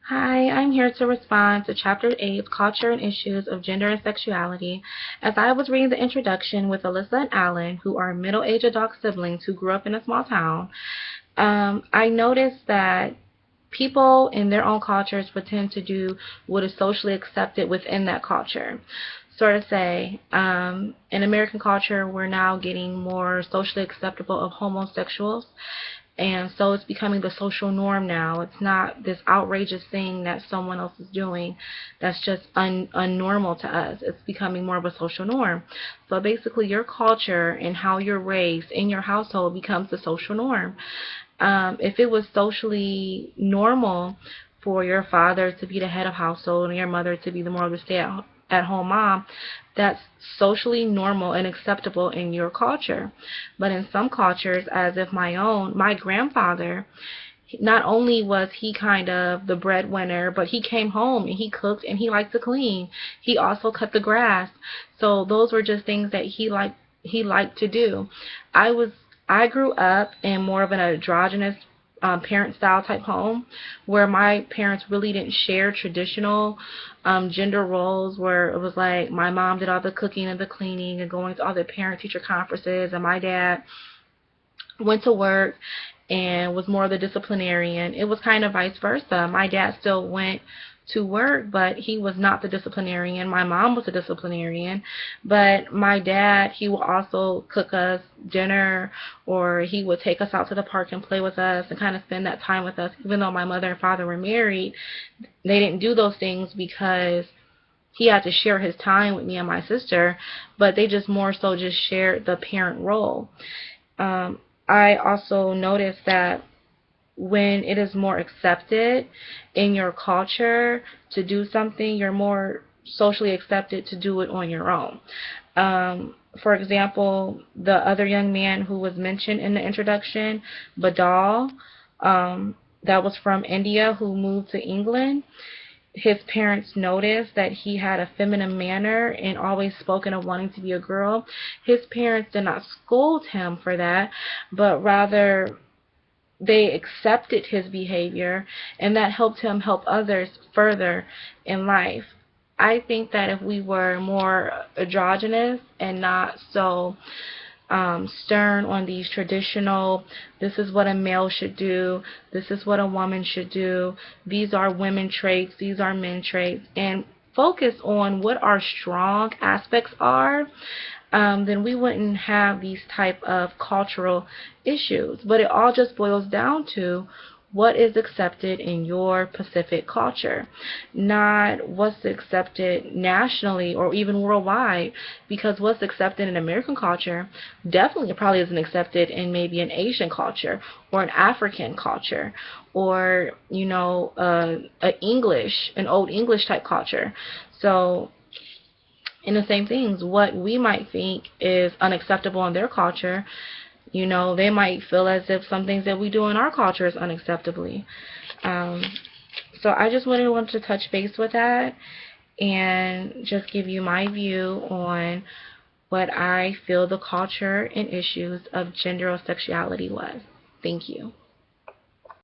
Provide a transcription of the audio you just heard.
Hi, I'm here to respond to Chapter 8, Culture and Issues of Gender and Sexuality. As I was reading the introduction with Alyssa and Alan, who are middle-aged adult siblings who grew up in a small town, I noticed that people in their own cultures pretend to do what is socially accepted within that culture. Sort of say, in American culture, we're now getting more socially acceptable of homosexuals, and so it's becoming the social norm now. It's not this outrageous thing that someone else is doing that's just unnormal to us. It's becoming more of a social norm. So basically, your culture and how you're raised in your household becomes the social norm. If it was socially normal for your father to be the head of household and your mother to be the more of the stay-at-home mom, that's socially normal and acceptable in your culture. But in some cultures, as if my grandfather, not only was he kind of the breadwinner, but he came home and he cooked and he liked to clean. He also cut the grass. So those were just things that he liked to do. I was I grew up in more of an androgynous parent style type home where my parents really didn't share traditional gender roles, where it was like my mom did all the cooking and the cleaning and going to all the parent teacher conferences, and my dad went to work and was more of the disciplinarian. It was kind of vice versa. My dad still went to work, but he was not the disciplinarian. My mom was the disciplinarian, but my dad, he would also cook us dinner, or he would take us out to the park and play with us and kind of spend that time with us. Even though my mother and father were married, they didn't do those things because he had to share his time with me and my sister, but they just more so just shared the parent role. I also noticed that when it is more accepted in your culture to do something, you're more socially accepted to do it on your own. For example, the other young man who was mentioned in the introduction, Badal, that was from India, who moved to England. His parents noticed that he had a feminine manner and always spoken of wanting to be a girl. His parents did not scold him for that, but rather they accepted his behavior, and that helped him help others further in life. I think that if we were more androgynous and not so stern on these traditional, this is what a male should do, this is what a woman should do, these are women traits, these are men traits, and focus on what our strong aspects are, then we wouldn't have these type of cultural issues. But it all just boils down to what is accepted in your Pacific culture, not what's accepted nationally or even worldwide, because what's accepted in American culture definitely probably isn't accepted in maybe an Asian culture or an African culture, or an old English type culture. So and the same things, what we might think is unacceptable in their culture, they might feel as if some things that we do in our culture is unacceptably. Um, so I just wanted to touch base with that and just give you my view on what I feel the culture and issues of gender or sexuality was. Thank you.